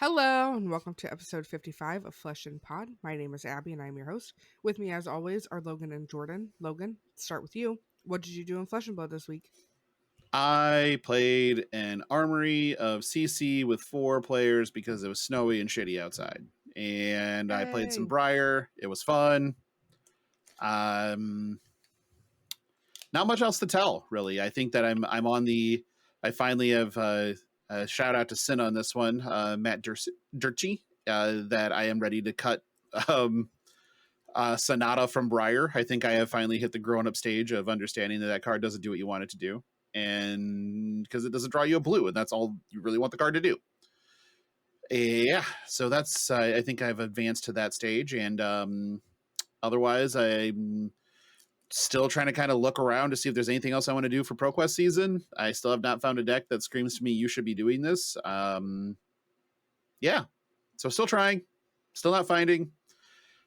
Hello, and welcome to episode 55 of Flesh and Pod. My name is Abby, and I'm your host. With me, as always, are Logan and Jordan. Logan, start with you. What did you do in Flesh and Blood this week? I played an armory of CC with 4 players because it was snowy and shitty outside. And I played some Yay. Briar. It was fun. Not much else to tell, really. I think that I'm on the. I finally have a shout out to Sin on this one, Matt Dirty, that I am ready to cut Sonata from Briar. I think I have finally hit the grown up stage of understanding that card doesn't do what you want it to do, and because it doesn't draw you a blue, and that's all you really want the card to do. Yeah, so that's I think I've advanced to that stage, and otherwise I'm still trying to kind of look around to see if there's anything else I want to do for ProQuest season. I still have not found a deck that screams to me you should be doing this. Yeah, so still trying, still not finding.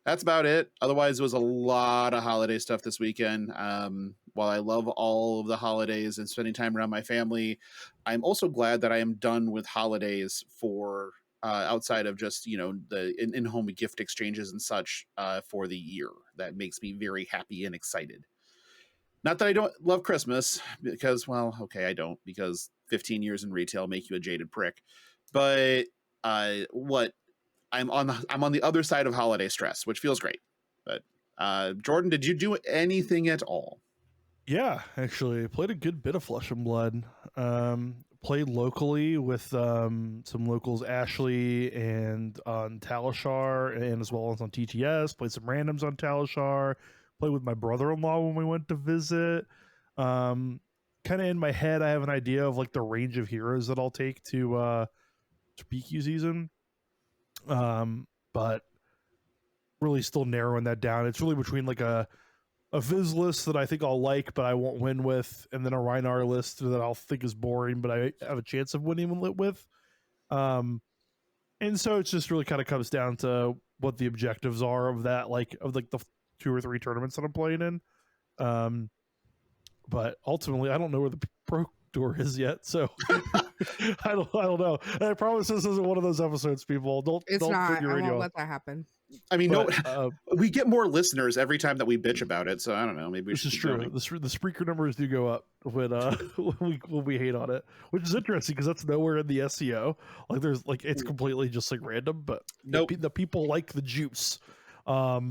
That's about it. Otherwise, it was a lot of holiday stuff this weekend. While I love all of the holidays and spending time around my family, I'm also glad that I am done with holidays for outside of just, the in-home gift exchanges and such for the year. That makes me very happy and excited. Not that I don't love Christmas, because, well, okay, I don't, because 15 years in retail make you a jaded prick. But what I'm on the other side of holiday stress, which feels great. But Jordan, did you do anything at all? Yeah, actually, I played a good bit of Flesh and Blood. Played locally with some locals, Ashley, and on Talishar, and as well as on TTS. Played some randoms on Talishar. Played with my brother-in-law when we went to visit. Kind of in my head, I have an idea of like the range of heroes that I'll take to PQ season. But really still narrowing that down. It's really between like a Viz list that I think I'll like, but I won't win with, and then a Rhinar list that I'll think is boring, but I have a chance of winning with. And so it's just really kind of comes down to what the objectives are of that, of the 2 or 3 tournaments that I'm playing in. But ultimately, I don't know where the Pro Tour is yet, so I don't know. And I promise this isn't one of those episodes, people. Don't Not. turn your I radio won't off. let that happen. I mean, we get more listeners every time that we bitch about it, so I don't know. Maybe this is true. The Spreaker numbers do go up when when we hate on it, which is interesting because that's nowhere in the SEO. Like there's it's completely just like random, but nope. the people like the juice. But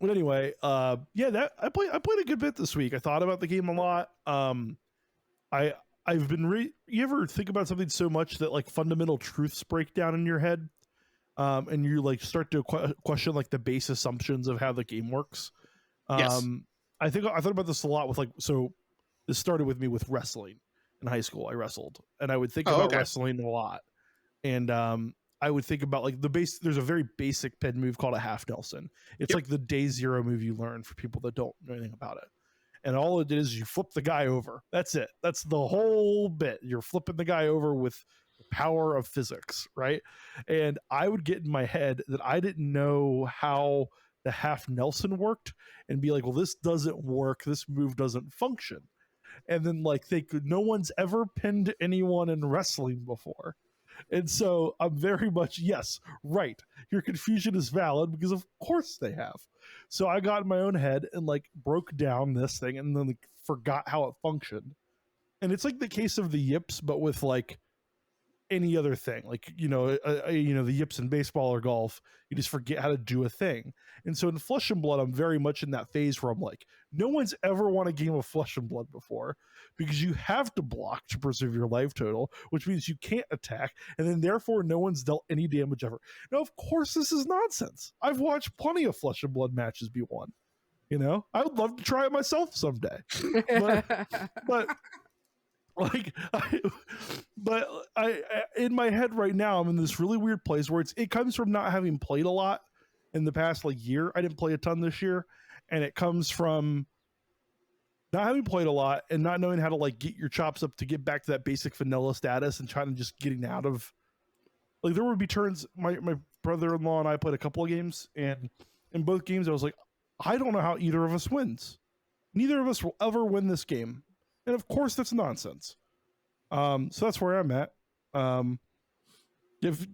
anyway, that I played a good bit this week. I thought about the game a lot. I've been you ever think about something so much that like fundamental truths break down in your head, and you like start to question like the base assumptions of how the game works. Yes. I thought about this a lot with so this started with me with wrestling in high school. I wrestled, and I would think about wrestling a lot, and I would think about like there's a very basic pin move called a half Nelson. It's like the day 0 move you learn for people that don't know anything about it. And all it is you flip the guy over. That's it. That's the whole bit. You're flipping the guy over with the power of physics, right? And I would get in my head that I didn't know how the half Nelson worked and be like, well, this doesn't work. This move doesn't function. And then no one's ever pinned anyone in wrestling before. And so I'm very much, yes, right. Your confusion is valid because of course they have. So I got in my own head and broke down this thing and then forgot how it functioned. And it's like the case of the yips, but with any other thing, the yips in baseball or golf, you just forget how to do a thing. And so in Flesh and Blood, I'm very much in that phase where I'm like, no one's ever won a game of Flesh and Blood before because you have to block to preserve your life total, which means you can't attack, and then therefore no one's dealt any damage ever. Now, of course, this is nonsense. I've watched plenty of Flesh and Blood matches be won. I would love to try it myself someday, but I in my head right now I'm in this really weird place where it comes from not having played a lot in the past year. I didn't play a ton this year, and it comes from not having played a lot and not knowing how to get your chops up to get back to that basic vanilla status and trying to just getting out of there would be turns. My brother-in-law and I played a couple of games, and in both games I was like, I don't know how either of us wins. Neither of us will ever win this game. And of course, that's nonsense. So that's where I'm at. If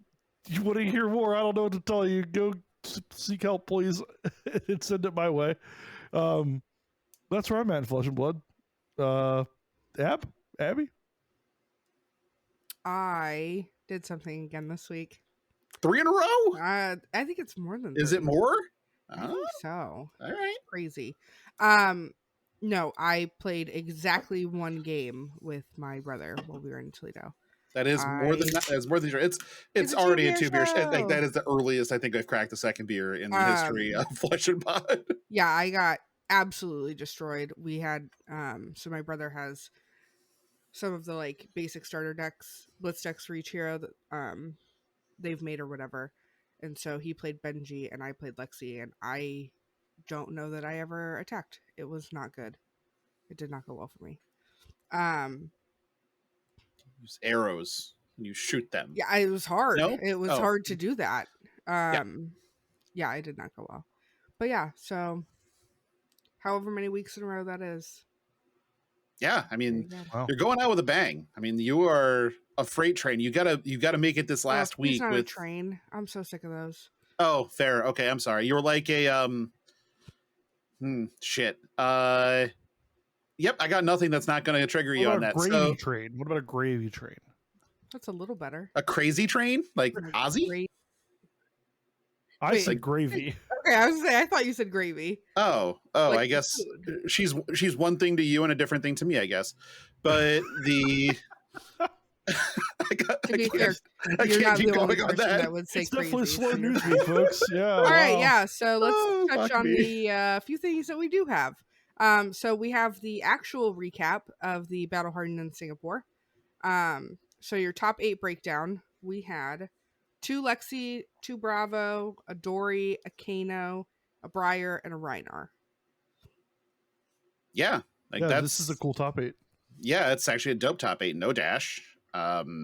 you want to hear more, I don't know what to tell you. Go seek help, please, and send it my way. That's where I'm at in Flesh and Blood. Abby? I did something again this week. 3 in a row? I think it's more than 3. Is it more? I think so. All right. Crazy. No, I played exactly 1 game with my brother while we were in Toledo. That is more than it's a already a 2 beer 2 beer. Like show. that is the earliest I think I've cracked a second beer in the history of Flesh and Pod. Yeah, I got absolutely destroyed. We had so my brother has some of the like basic starter decks, blitz decks for each hero that they've made or whatever. And so he played Benji and I played Lexi, and I don't know that I ever attacked. It was not good. It did not go well for me. Use arrows and you shoot them. Yeah, it was hard. No? It was hard to do that. Yeah, it did not go well. But yeah, so however many weeks in a row that is. Yeah, I mean, Wow. you're going out with a bang. I mean, you are a freight train. You gotta make it this last week not with a train. I'm so sick of those. Oh, fair. Okay, I'm sorry. You were like a shit. Yep, I got nothing that's not going to trigger you on that. Gravy train. What about a gravy train? That's a little better. A crazy train, like Ozzy. I said gravy. Okay, I was saying I thought you said gravy. Oh, Like I guess food. she's one thing to you and a different thing to me, I guess. But the To be fair, you're not the only person that would say it's crazy. definitely slow news week, folks. Yeah. All right, yeah. So let's touch fuck on me. the few things that we do have. So we have the actual recap of the Battle Hardened in Singapore. So your top 8 breakdown, we had 2 Lexi, 2 Bravo, a Dory, a Kano, a Briar, and a Reinar. Yeah, like this is a cool top 8. Yeah, it's actually a dope top 8. No dash. Dorinthias.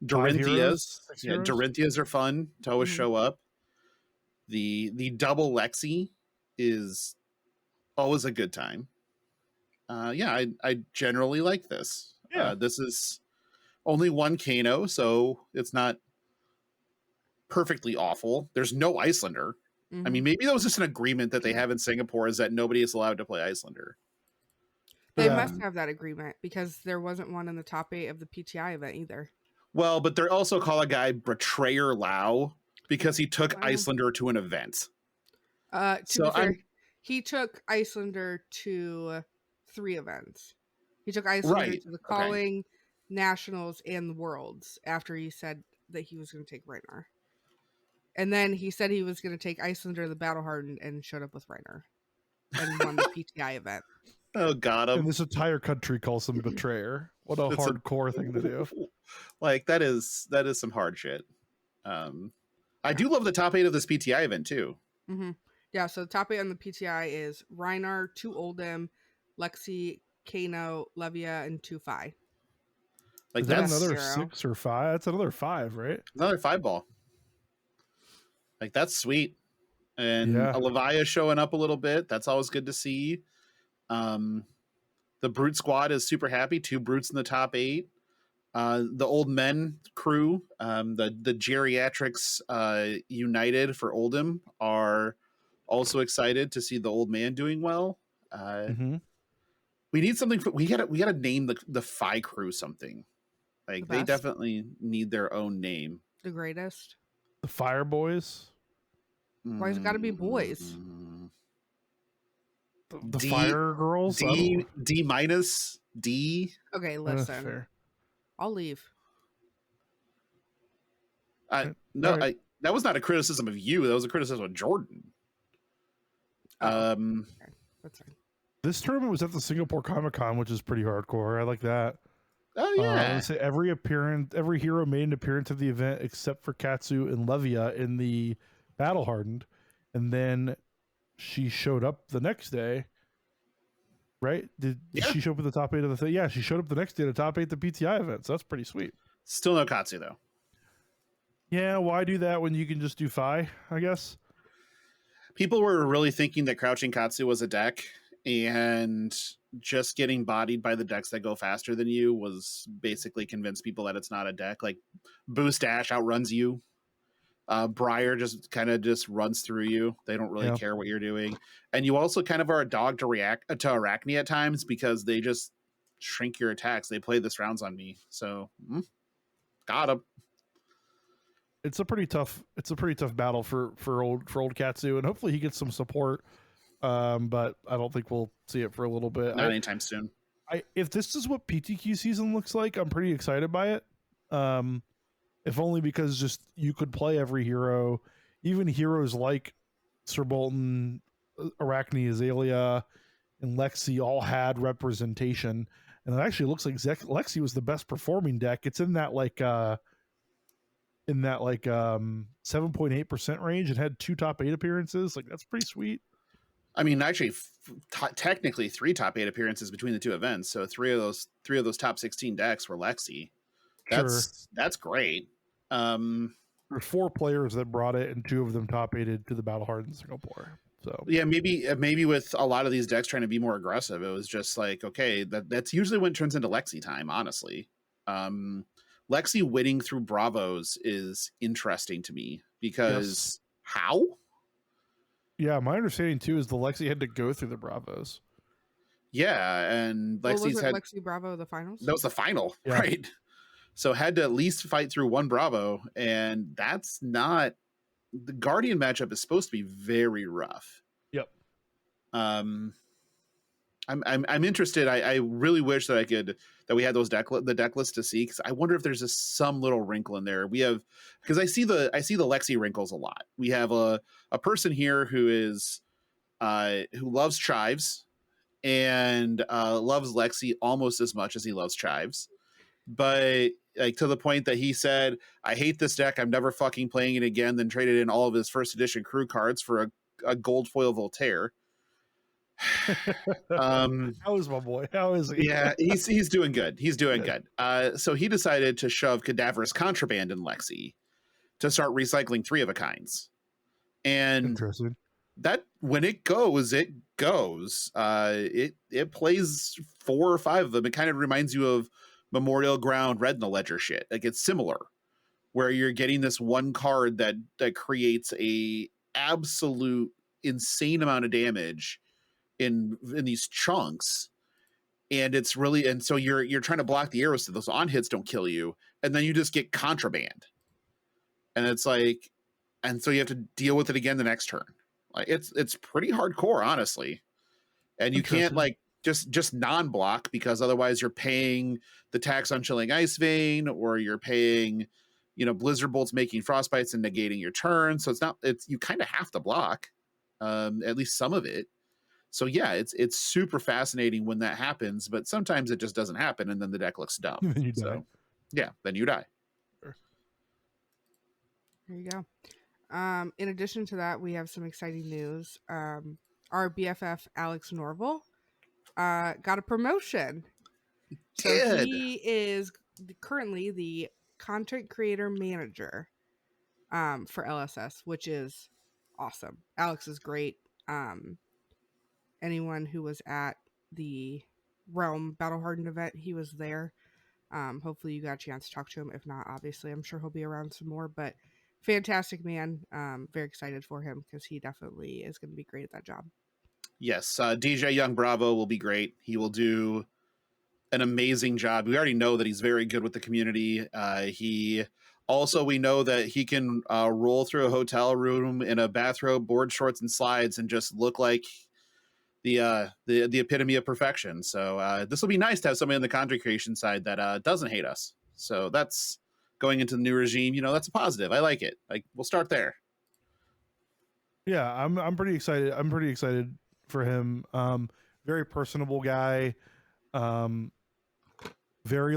Dorinthias are fun to always show up. The double Lexi is always a good time. Yeah, I generally like this. Yeah. This is only 1 Kano, so it's not perfectly awful. There's no Icelander. I mean, maybe that was just an agreement that they have in Singapore, is that nobody is allowed to play Icelander. They must have that agreement because there wasn't one in the top 8 of the PTI event either. Well, but they also call a guy Betrayer Lau because he took Icelander to an event. To be fair, he took Icelander to 3 events. He took Icelander to the Calling, Nationals, and the Worlds after he said that he was going to take Reinar. And then he said he was going to take Icelander to the Battle Hardened and showed up with Reinar and won the PTI event. Oh, got him. And this entire country calls him Betrayer. What a hardcore thing to do. Like, that is some hard shit. I do love the top 8 of this PTI event too. Yeah, so the top 8 on the PTI is Reinar, 2 Oldhim, Lexi, Kano, Levia, and 2 Phi. Like, that's another 6 or 5. That's another 5, right? Another 5 ball. Like, that's sweet. And a Levia showing up a little bit. That's always good to see. The Brute squad is super happy. 2 Brutes in the top 8. The Old Men crew, the Geriatrics United for Oldhim are also excited to see the Old Man doing well. We need something. We gotta name the Phi crew something. Like, they definitely need their own name. The greatest. The Fire Boys. Why's it got to be boys? The Fire Girls. D minus D. Okay, listen. I'll leave. That was not a criticism of you. That was a criticism of Jordan. That's fine. This tournament was at the Singapore Comic-Con, which is pretty hardcore. I like that. Oh yeah. Say every hero made an appearance at the event except for Katsu and Levia in the Battle Hardened, and then she showed up the next day. Right? Did she show up at the top 8 of the thing? Yeah, she showed up the next day at the top 8 of the PTI event. So that's pretty sweet. Still no Katsu though. Yeah, why do that when you can just do Phi, I guess? People were really thinking that Crouching Katsu was a deck and just getting bodied by the decks that go faster than you was basically convinced people that it's not a deck. Like Boost Dash outruns you. Briar just kind of just runs through you. They don't really care what you're doing. And you also kind of are a dog to react to Arakni at times because they just shrink your attacks. They play this rounds on me. So got him. It's a pretty tough battle for old Katsu, and hopefully he gets some support. But I don't think we'll see it for a little bit. Not anytime soon. If this is what PTQ season looks like, I'm pretty excited by it. If only because just you could play every hero, even heroes like Sir Bolton, Arakni, Azalea, and Lexi all had representation. And it actually looks like Lexi was the best performing deck. It's in that 7.8% range. It had 2 top 8 appearances. Like, that's pretty sweet. I mean, actually, technically 3 top 8 appearances between the 2 events. So 3 of those top 16 decks were Lexi. That's great. There's 4 players that brought it, and 2 of them top 8'd to the Battle Hardened Singapore. So yeah, maybe with a lot of these decks trying to be more aggressive, it was just like, okay, that's usually when it turns into Lexi time. Honestly, Lexi winning through Bravos is interesting to me because how? Yeah, my understanding too is the Lexi had to go through the Bravos. Yeah, and Lexi's had Lexi Bravo the finals. That was the final, right? So had to at least fight through 1 Bravo, and that's not the Guardian matchup is supposed to be very rough. Yep. I'm interested. I really wish that we had the deck list to see, because I wonder if there's some little wrinkle in there. We have, because I see the Lexi wrinkles a lot. We have a person here who is who loves Chives and loves Lexi almost as much as he loves Chives, but like to the point that he said, I hate this deck, I'm never fucking playing it again, then traded in all of his first edition crew cards for a gold foil Voltaire. How is my boy? How is he? Yeah, he's doing good. He's doing good. So he decided to shove Cadaverous Contraband in Lexi to start recycling 3 of a kinds. And interesting. That when it goes, it goes. It plays 4 or 5 of them. It kind of reminds you of Memorial Ground Red in the Ledger shit. Like, it's similar, where you're getting this one card that creates a absolute insane amount of damage in these chunks, and it's really, and so you're trying to block the arrows so those on hits don't kill you, and then you just get Contraband, and it's like, and so you have to deal with it again the next turn. Like, it's pretty hardcore, honestly, and you can't like just non-block, because otherwise you're paying the tax on Chilling Ice Vein, or you're paying, Blizzard Bolts making Frostbites and negating your turn. So you kind of have to block, at least some of it. So yeah, it's super fascinating when that happens, but sometimes it just doesn't happen, and then the deck looks dumb. Then you die. Yeah, then you die. There you go. In addition to that, we have some exciting news. Our BFF Alex Norval got a promotion. So he is currently the content creator manager for LSS, which is awesome. Alex is great. Anyone who was at the Realm Battle Hardened event, he was there. Hopefully you got a chance to talk to him. If not, obviously I'm sure he'll be around some more, but fantastic man. Very excited for him, because he definitely is going to be great at that job. Yes, DJ Young Bravo will be great. He will do an amazing job. We already know that he's very good with the community. We know that he can roll through a hotel room in a bathrobe, board shorts, and slides, and just look like the epitome of perfection. So this will be nice to have somebody on the content creation side that doesn't hate us. So that's going into the new regime. That's a positive. I like it. Like, we'll start there. Yeah, I'm pretty excited. I'm pretty excited for him. Very personable guy. Very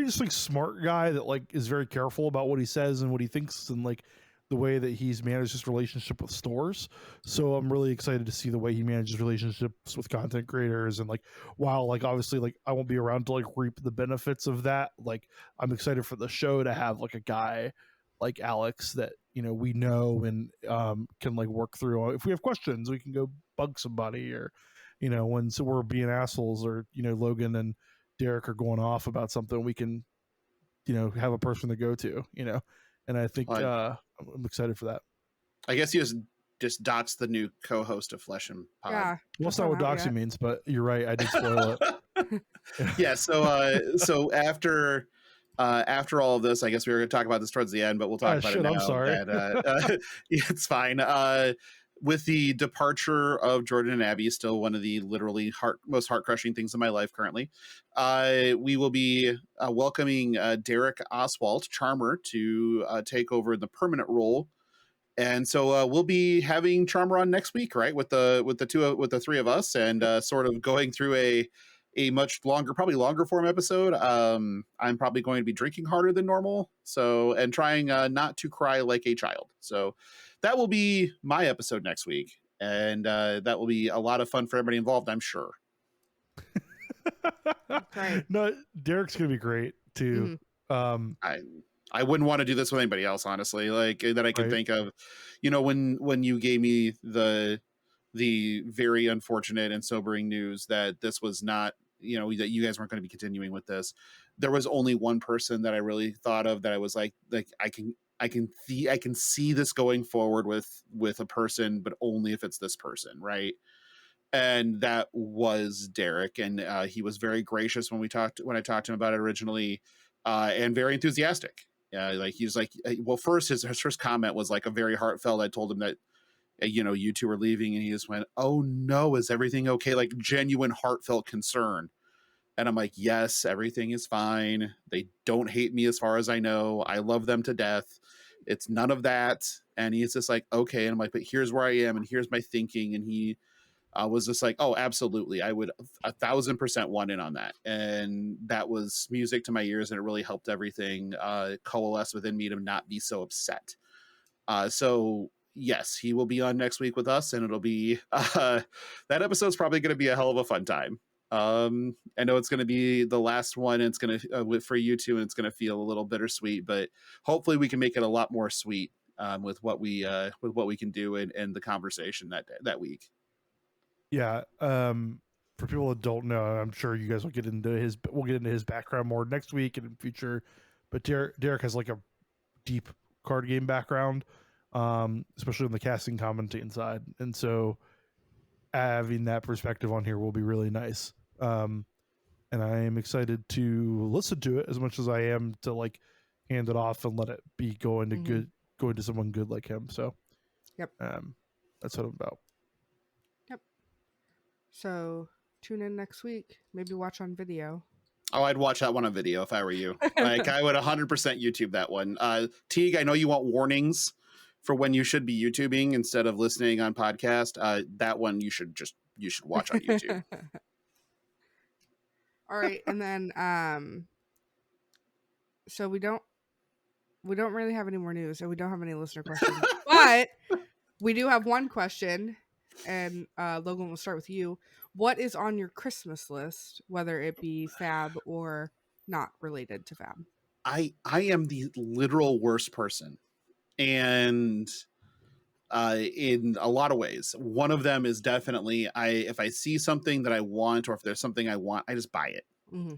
just like smart guy that like is very careful about what he says and what he thinks, and like the way that he's managed his relationship with stores. So I'm really excited to see the way he manages relationships with content creators. And like, while like obviously like I won't be around to like reap the benefits of that, like I'm excited for the show to have like a guy like Alex that we know and can like work through. If we have questions, we can go bug somebody, or when we're being assholes, or Logan and Derek are going off about something, we can have a person to go to, and I think I'm excited for that. I guess he just dots the new co-host of Flesh and Pod. Yeah, well, that's not what doxing means, but you're right, I did spoil it. Yeah, so after all of this, I guess we were going to talk about this towards the end, but we'll talk about it now. I'm sorry. It's fine. With the departure of Jordan and Abby, still one of the literally most heart-crushing things in my life currently, we will be welcoming Derek Oswald, Charmer, to take over the permanent role. And so we'll be having Charmer on next week, right? With the three of us, and sort of going through a much longer, probably longer form episode. I'm probably going to be drinking harder than normal, and trying not to cry like a child. So that will be my episode next week, and that will be a lot of fun for everybody involved, I'm sure. Right. No, Derek's gonna be great too. I wouldn't want to do this with anybody else, honestly, like that I can think of. When you gave me the very unfortunate and sobering news that this was not, that you guys weren't going to be continuing with this, there was only one person that I really thought of that I was like I can see this going forward with a person, but only if it's this person, right? And that was Derek, and he was very gracious when I talked to him about it originally, and very enthusiastic. Like he was like, well, first his first comment was like a very heartfelt. I told him that you two were leaving, and he just went, "Oh no, is everything okay?" Like genuine heartfelt concern. And I'm like, yes, everything is fine. They don't hate me as far as I know. I love them to death. It's none of that. And he's just like, okay. And I'm like, but here's where I am, and here's my thinking. And he was just like, oh, absolutely. I would 1,000% want in on that. And that was music to my ears, and it really helped everything coalesce within me to not be so upset. So yes, he will be on next week with us, and it'll be that episode's probably going to be a hell of a fun time. I know it's going to be the last one, and it's going to for you two, and it's going to feel a little bittersweet, but hopefully we can make it a lot more sweet with what we can do and the conversation that week. Yeah. For people that don't know, I'm sure you guys will get into his background more next week and in future. But Derek has like a deep card game background, especially on the casting commentating side, and so having that perspective on here will be really nice. And I am excited to listen to it as much as I am to like hand it off and let it be going to someone good like him. So, yep. That's what I'm about. Yep. So tune in next week. Maybe watch on video. Oh, I'd watch that one on video if I were you. Like I would 100% YouTube that one. Teague, I know you want warnings for when you should be YouTubing instead of listening on podcast. That one you should watch on YouTube. All right, and then so we don't really have any more news, and we don't have any listener questions, but we do have one question, and Logan, we'll start with you. What is on your Christmas list, whether it be Fab or not related to Fab? I am the literal worst person, and in a lot of ways. One of them is definitely if I see something that I want, or if there's something I want, I just buy it. Mm-hmm.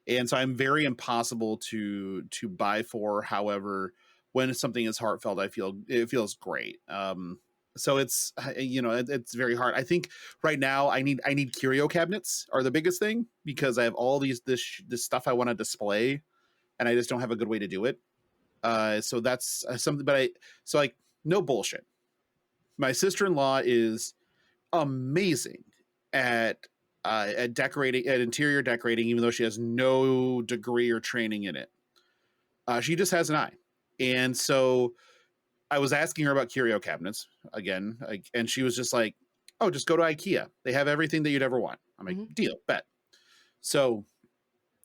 And so I'm very impossible to buy for. However, when something is heartfelt, it feels great. So it's it's very hard. I think right now I need curio cabinets are the biggest thing, because I have all this stuff I want to display, and I just don't have a good way to do it. So that's something. But no bullshit. My sister-in-law is amazing at decorating, at interior decorating, even though she has no degree or training in it. She just has an eye. And so I was asking her about curio cabinets again, and she was just like, oh, just go to IKEA. They have everything that you'd ever want. I'm like, deal, bet. So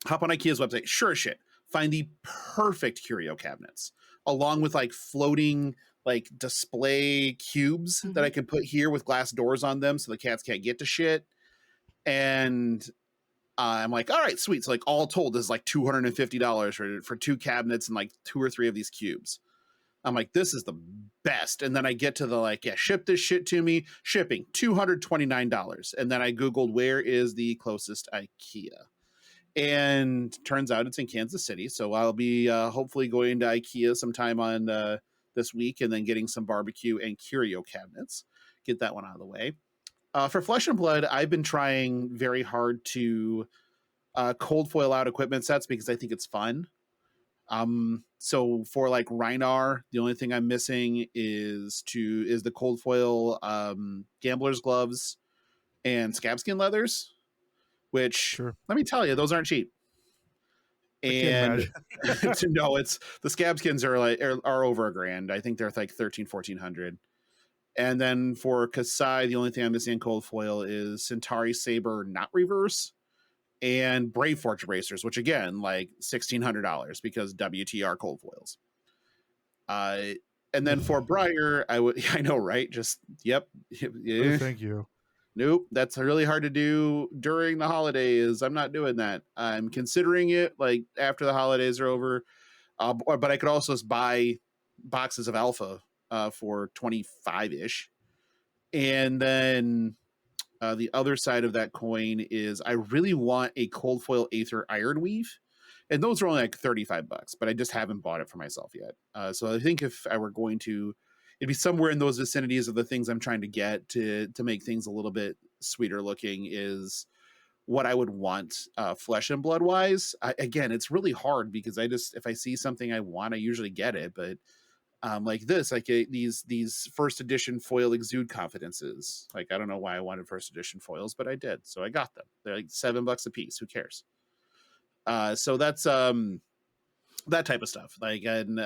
hop on IKEA's website. Sure as shit. Find the perfect curio cabinets, along with like floating like display cubes that I can put here with glass doors on them so the cats can't get to shit. And I'm like, all right, sweet. So like all told, this is like $250 for two cabinets and like 2 or 3 of these cubes. I'm like, this is the best. And then I get to the like, yeah, ship this shit to me. Shipping $229. And then I Googled where is the closest IKEA. And turns out it's in Kansas City. So I'll be hopefully going to IKEA sometime on this week and then getting some barbecue and curio cabinets. Get that one out of the way. For Flesh and Blood, I've been trying very hard to cold foil out equipment sets because I think it's fun. So for like Reinar, the only thing I'm missing is the cold foil gambler's gloves and scabskin leathers, which Sure. let me tell you, those aren't cheap. And to know it's the scabskins are over $1,000. I think they're like 1,300-1,400. And then for Kasai, the only thing I'm missing in cold foil is Centauri Saber not reverse and Brave Forge Racers, which again, like $1,600 because WTR cold foils. And then for Briar, I know, right? Just, yep. Oh, thank you. Nope. That's really hard to do during the holidays. I'm not doing that. I'm considering it like after the holidays are over. But I could also buy boxes of Alpha for 25-ish. And then the other side of that coin is I really want a cold foil Aether Iron Weave. And those are only like $35, but I just haven't bought it for myself yet. So I think if I were going to, it'd be somewhere in those vicinities of the things I'm trying to get to make things a little bit sweeter looking is what I would want Flesh and Blood wise. Again, it's really hard because if I see something I want, I usually get it. But like this, like these first edition foil Exude Confidences. Like, I don't know why I wanted first edition foils, but I did. So I got them. They're like $7 a piece. Who cares? So that's that type of stuff. Like, and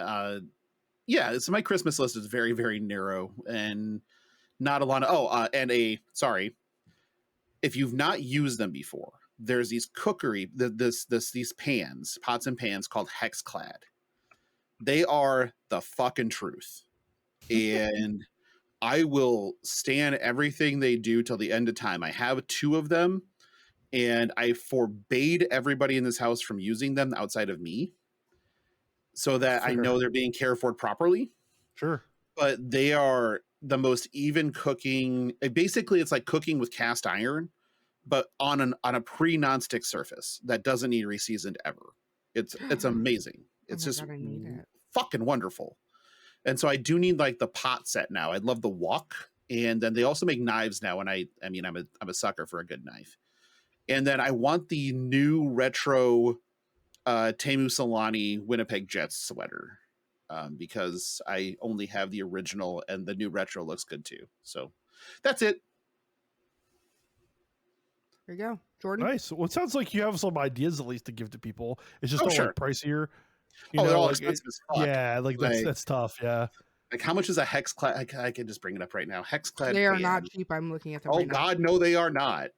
yeah, so my Christmas list is very, very narrow and not a lot of, sorry. If you've not used them before, there's these cookery, these pans, pots and pans called Hexclad. They are the fucking truth. And I will stand everything they do till the end of time. I have 2 of them and I forbade everybody in this house from using them outside of me so that I know they're being cared for properly. Sure. But they are the most even cooking. Basically, it's like cooking with cast iron, but on a pre-nonstick surface that doesn't need reseasoned ever. It's amazing. It's just fucking wonderful. And so I do need like the pot set now. I'd love the wok. And then they also make knives now. And I mean, I'm a sucker for a good knife. And then I want the new retro Temu Solani Winnipeg Jets sweater because I only have the original and the new retro looks good too. So that's it. There you go, Jordan. Nice. Well, it sounds like you have some ideas at least to give to people. It's just sure. Like pricier. They're all expensive as fuck. Yeah, like that's tough. Yeah. Like, how much is a Hexclad? I can just bring it up right now. Hexclad. They are not cheap. I'm looking at them. Oh God, no, they are not.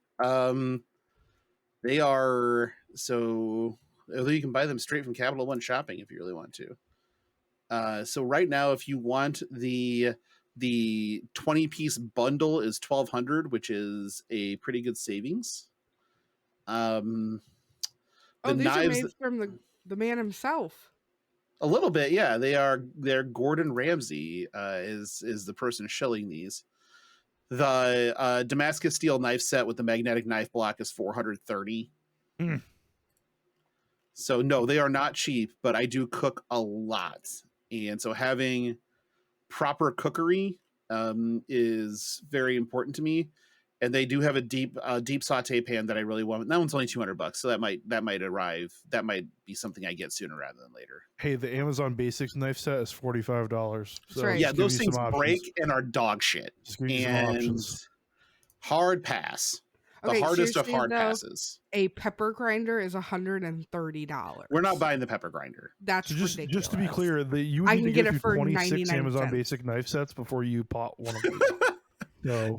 They are so. Although you can buy them straight from Capital One Shopping if you really want to. So right now, if you want the 20-piece bundle is $1,200, which is a pretty good savings. These are made from the man himself. A little bit, yeah. They're Gordon Ramsay is the person shilling these. The Damascus steel knife set with the magnetic knife block is $430. So no, they are not cheap, but I do cook a lot. And so having proper cookery is very important to me. And they do have a deep saute pan that I really want. That one's only $200, so that might arrive. That might be something I get sooner rather than later. Hey, the Amazon Basics knife set is $45. So right. Yeah, those things break and are dog shit. And hard pass. The hardest of hard passes. A pepper grinder is $130. We're not buying the pepper grinder. That's ridiculous. Just to be clear, you would need to get it for 26 Amazon Basic knife sets before you bought one of these. No.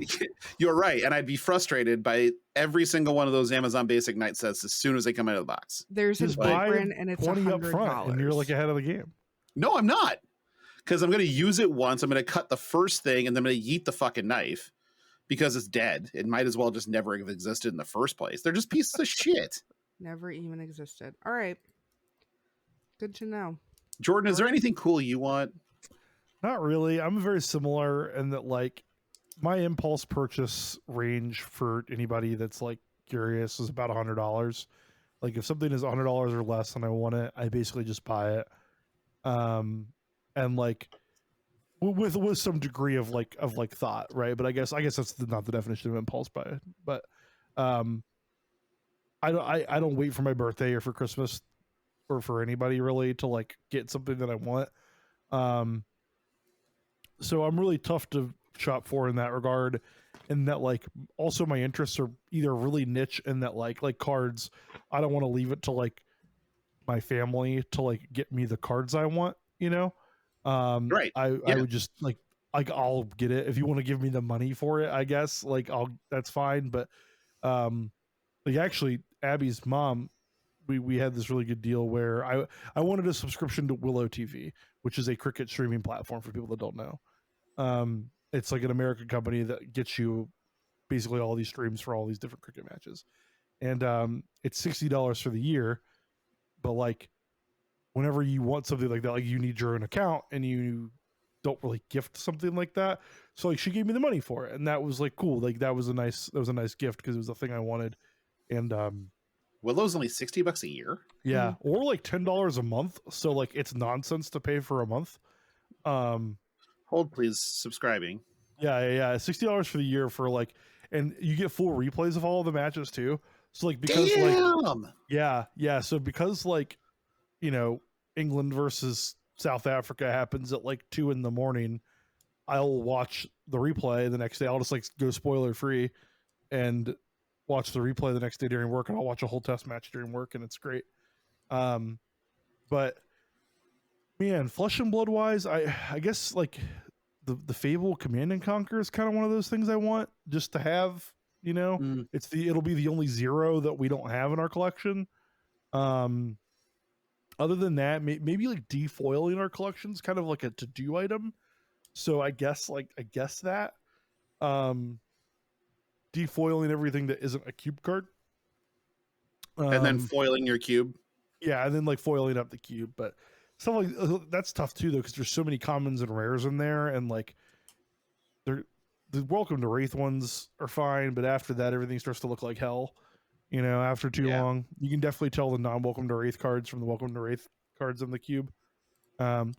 You're right, and I'd be frustrated by every single one of those Amazon Basic knife sets as soon as they come out of the box. There's an apron, and it's $100 up front, and you're like ahead of the game. No, I'm not, because I'm going to use it once. I'm going to cut the first thing, and then I'm going to yeet the fucking knife because it's dead. It might as well just never have existed in the first place. They're just pieces of shit. Never even existed. All right, good to know. Jordan, is there anything cool you want? Not really. I'm very similar in that, like, my impulse purchase range for anybody that's like curious is about $100. Like, if something is $100 or less and I want it, I basically just buy it. And like with some degree of like thought, right? But I guess that's not the definition of impulse buy. But um, I don't wait for my birthday or for Christmas or for anybody really to like get something that I want. Um, so I'm really tough to shop for in that regard. And that, like, also my interests are either really niche in that, like cards, I don't want to leave it to like my family to like get me the cards I want, you know. Right. I Yeah. would just like I'll get it if you want to give me the money for it, I guess. Like, I'll that's fine. But um like, actually, Abby's mom, we had this really good deal where I wanted a subscription to Willow TV, which is a cricket streaming platform for people that don't know. It's like an American company that gets you basically all these streams for all these different cricket matches. And it's $60 for the year, but like, whenever you want something like that, like, you need your own account and you don't really gift something like that. So like, she gave me the money for it, and that was like cool. Like, that was a nice gift because it was the thing I wanted. And Willow's only $60 a year. yeah, or like $10 a month. So like, it's nonsense to pay for a month. Hold please, subscribing. Yeah. $60 for the year for like, and you get full replays of all of the matches too. So like, because Damn! like, yeah. So because, like, you know, England versus South Africa happens at like 2 a.m, I'll watch the replay the next day. I'll just like go spoiler free and watch the replay the next day during work, and I'll watch a whole test match during work, and it's great. But man, Flesh and Blood wise, I guess like the Fable Command and Conquer is kind of one of those things I want just to have. You know, it'll be the only zero that we don't have in our collection. Other than that, maybe like defoiling our collections, kind of like a to do item. So I guess that um defoiling everything that isn't a cube card. And then foiling your cube. Yeah, and then like foiling up the cube. But stuff like that's tough too, though, because there's so many commons and rares in there, and like they're the Welcome to Wraith ones are fine, but after that, everything starts to look like hell. You know, after too long, you can definitely tell the non-Welcome to Wraith cards from the Welcome to Wraith cards in the cube,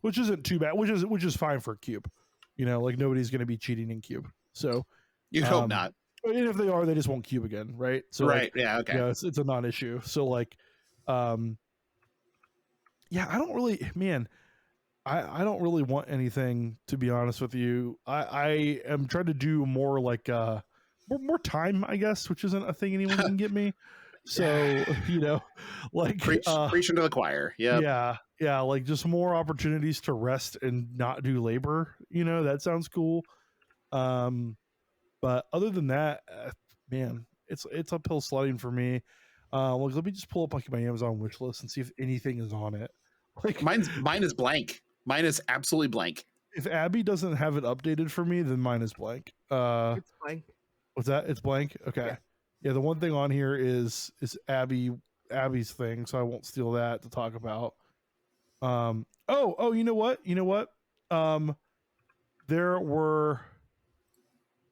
which isn't too bad. Which is fine for a cube. You know, like, nobody's going to be cheating in cube. So you hope not. And if they are, they just won't cube again, right? So right, like, yeah, okay. Yeah, it's a non-issue. So like, yeah, I don't really, man, I don't really want anything, to be honest with you. I am trying to do more like more time, I guess, which isn't a thing anyone can get me. So you know, like preach into the choir. Yeah, like, just more opportunities to rest and not do labor. You know, that sounds cool. But other than that, man, it's uphill sledding for me. Like, let me just pull up like my Amazon wish list and see if anything is on it. Like, mine is blank. Mine is absolutely blank. If Abby doesn't have it updated for me, then mine is blank. It's blank. What's that? It's blank. Okay. Yeah, the one thing on here is Abby's thing, so I won't steal that to talk about. Oh, you know what? There were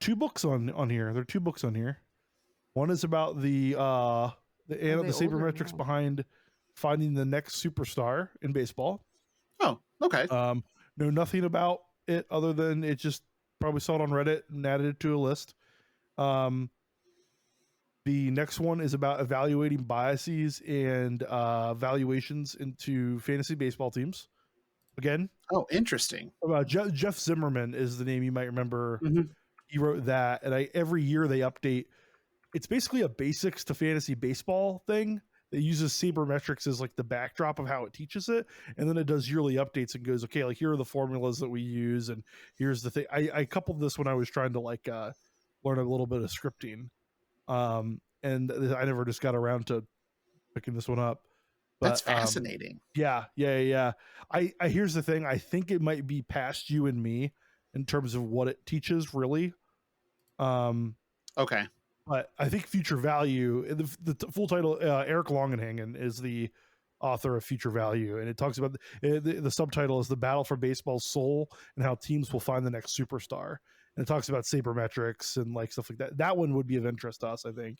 2 books on here. There are 2 books on here. One is about the sabermetrics behind finding the next superstar in baseball. Oh, okay. Know nothing about it other than it just probably saw it on Reddit and added it to a list. The next one is about evaluating biases and valuations into fantasy baseball teams. Again. Oh, interesting. About Jeff Zimmerman is the name, you might remember. Mm-hmm. He wrote that, and every year they update. It's basically a basics to fantasy baseball thing. It uses sabermetrics as like the backdrop of how it teaches it, and then it does yearly updates and goes, okay, like, here are the formulas that we use, and here's the thing. I coupled this when I was trying to like learn a little bit of scripting, and I never just got around to picking this one up. But, that's fascinating. Yeah. I here's the thing. I think it might be past you and me in terms of what it teaches, really. Okay. But I think Future Value, the full title, Eric Longenhagen is the author of Future Value, and it talks about the subtitle is "The Battle for Baseball's Soul and How Teams Will Find the Next Superstar." And it talks about sabermetrics and like stuff like that. That one would be of interest to us, I think.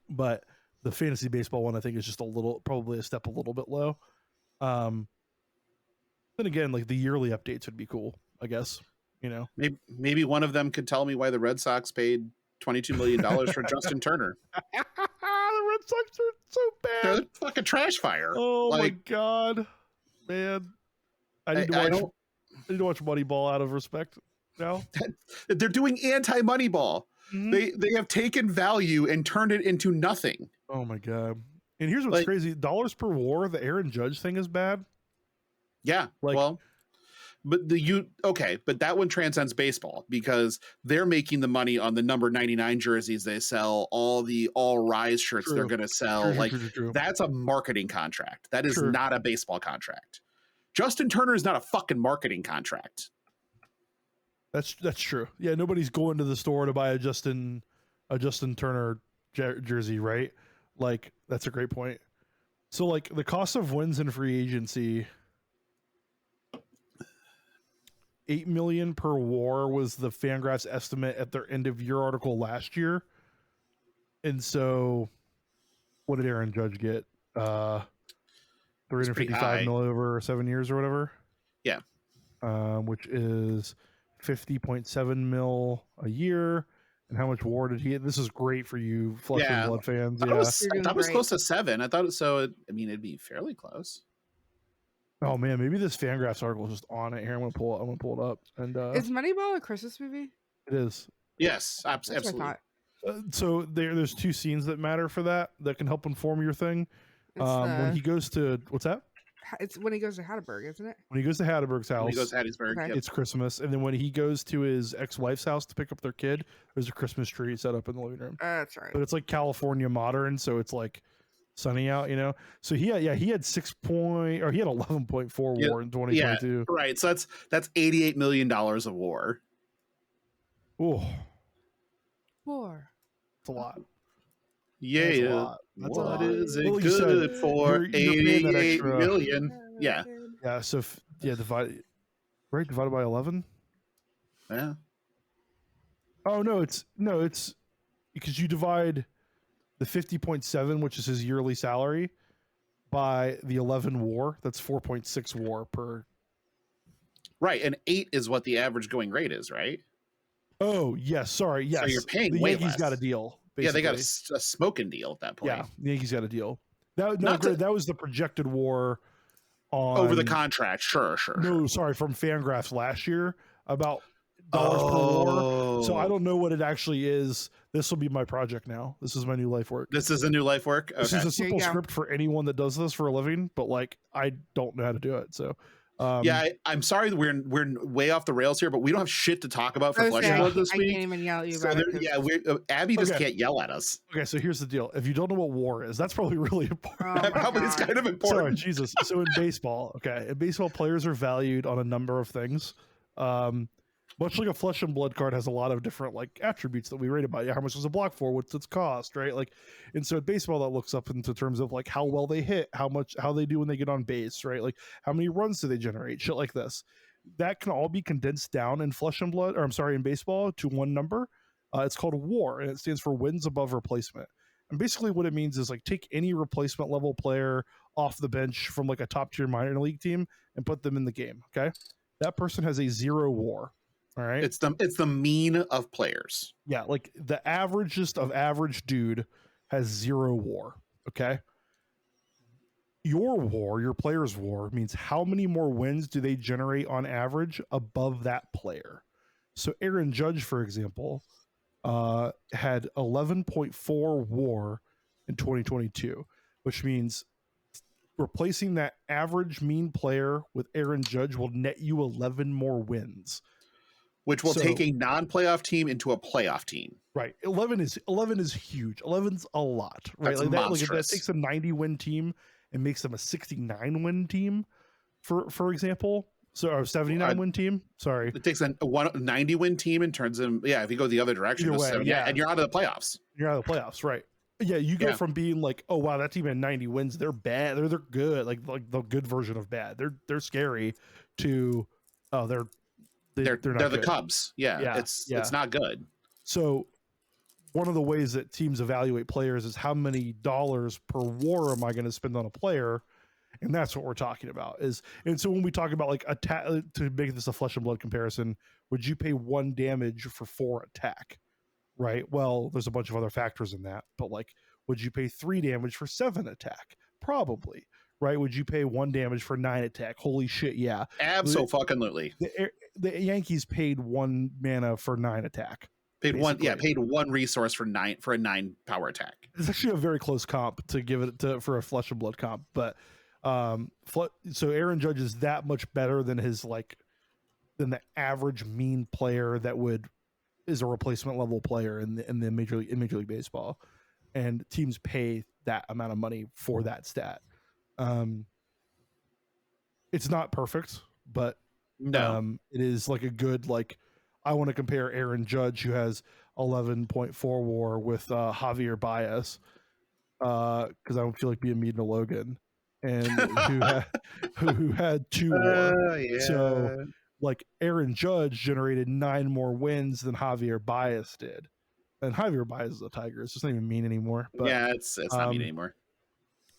But the fantasy baseball one, I think, is just probably a step a little bit low. Then again, like the yearly updates would be cool, I guess. Maybe one of them could tell me why the Red Sox paid $22 million for Justin Turner. The Red Sox are so bad. They're fucking trash fire. Oh my god, man! I need to watch Moneyball out of respect now. They're doing anti-Moneyball. Mm-hmm. They have taken value and turned it into nothing. Oh my god! And here's what's crazy: dollars per WAR. The Aaron Judge thing is bad. Yeah, but but that one transcends baseball because they're making the money on the number 99 jerseys they sell, all rise shirts they're going to sell. True. That's a marketing contract. That is not a baseball contract. Justin Turner is not a fucking marketing contract. That's true. Yeah, nobody's going to the store to buy a Justin Turner jersey, right? Like, that's a great point. So, like, the cost of wins in free agency, $8 million per WAR was the Fangraphs estimate at their end of year article last year. And so, what did Aaron Judge get? $355 million over 7 years or whatever. Yeah, which is 50.7 mil a year. And how much WAR did he get? This is great for you Flesh and Blood fans. I thought it was close to 7. I thought it, so. I mean, it'd be fairly close. Oh man, maybe this Fangraphs article is just on it here. I'm gonna pull it up. And is Moneyball a Christmas movie? It is. Yes, absolutely. So there's two scenes that matter for that can help inform your thing. When he goes to what's that? It's when he goes to Hattiesburg, isn't it? When he goes to Hattiesburg's house, when he goes to Hattiesburg, okay. It's Christmas, and then when he goes to his ex-wife's house to pick up their kid, there's a Christmas tree set up in the living room. That's right. But it's like California modern, so it's like sunny out, So he had 11.4 WAR in 2022. Yeah, right. So that's $88 million of WAR. Oh, WAR. It's a lot. Yeah, That's what a lot. is it good for? $88 million. Yeah. Yeah. So divided by 11. Yeah. Oh no, it's because you divide the 50.7, which is his yearly salary, by the 11 WAR. That's 4.6 WAR per. Right, and 8 is what the average going rate is, right? Oh yes, sorry, yes. So you're paying the way Yankees less. Got a deal. Basically. Yeah, they got a smoking deal at that point. Yeah, the Yankees got a deal. That was the projected WAR on over the contract. Sure. No, sorry, from Fangraphs last year about dollars per WAR. So I don't know what it actually is. This will be my project now. This is my new life work. This is a new life work. Okay. This is a simple script for anyone that does this for a living, but like I don't know how to do it. So I'm sorry that we're way off the rails here, but we don't have shit to talk about for Flesh and Blood this week. I can't even yell at you about it. Abby just can't yell at us. Okay, so here's the deal. If you don't know what WAR is, that's probably really important. That probably is kind of important. Sorry, Jesus. So in baseball, players are valued on a number of things. Much like a Flesh and Blood card has a lot of different like attributes that we rate about. How much does a block for? What's its cost, right? Like, and so at baseball that looks up into terms of like how well they hit, how they do when they get on base, right? Like how many runs do they generate, shit like this. That can all be condensed down in Flesh and Blood, in baseball to one number. It's called WAR, and it stands for wins above replacement. And basically what it means is like take any replacement level player off the bench from like a top tier minor league team and put them in the game. Okay, that person has a 0 WAR. All right. It's the mean of players. Yeah, like the averagest of average dude has 0 WAR. Okay. Your WAR, your player's WAR, means how many more wins do they generate on average above that player. So Aaron Judge, for example, had 11.4 WAR in 2022, which means replacing that average mean player with Aaron Judge will net you 11 more wins. Which will take a non-playoff team into a playoff team. Right. 11 is huge. 11's a lot. Right. That's monstrous. That takes a 90-win team and makes them a 69-win team, for example. So a 79-win team. Sorry. It takes a 90-win team and turns them. Yeah, if you go the other direction, way, and you're out of the playoffs. You're out of the playoffs, right? Yeah, you go from being like, oh wow, that team had 90 wins, they're bad, they're good, like the good version of bad, they're scary, to oh they're not the good. Cubs. Yeah, it's not good. So one of the ways that teams evaluate players is how many dollars per war am I going to spend on a player, and that's what we're talking about. And so when we talk about like attack, to make this a flesh and blood comparison, would you pay 1 damage for 4 attack? Right. Well, there's a bunch of other factors in that, but like, would you pay 3 damage for 7 attack? Probably. Right. Would you pay 1 damage for 9 attack? Holy shit. Yeah. Absolutely. The Yankees paid 1 mana for 9 attack. Paid basically. 1 resource for a 9 power attack. It's actually a very close comp to give it for a flesh and blood comp, but so Aaron Judge is that much better than than the average mean player that is a replacement level player in the Major League Baseball, and teams pay that amount of money for that stat. It's not perfect, but it is like a good, like, I want to compare Aaron Judge, who has 11.4 WAR, with Javier Baez, because I don't feel like being mean to Logan, and who had 2 WAR. So like Aaron Judge generated 9 more wins than Javier Baez did, and Javier Baez is a Tiger. It's just not even mean anymore. But, yeah, it's not mean anymore.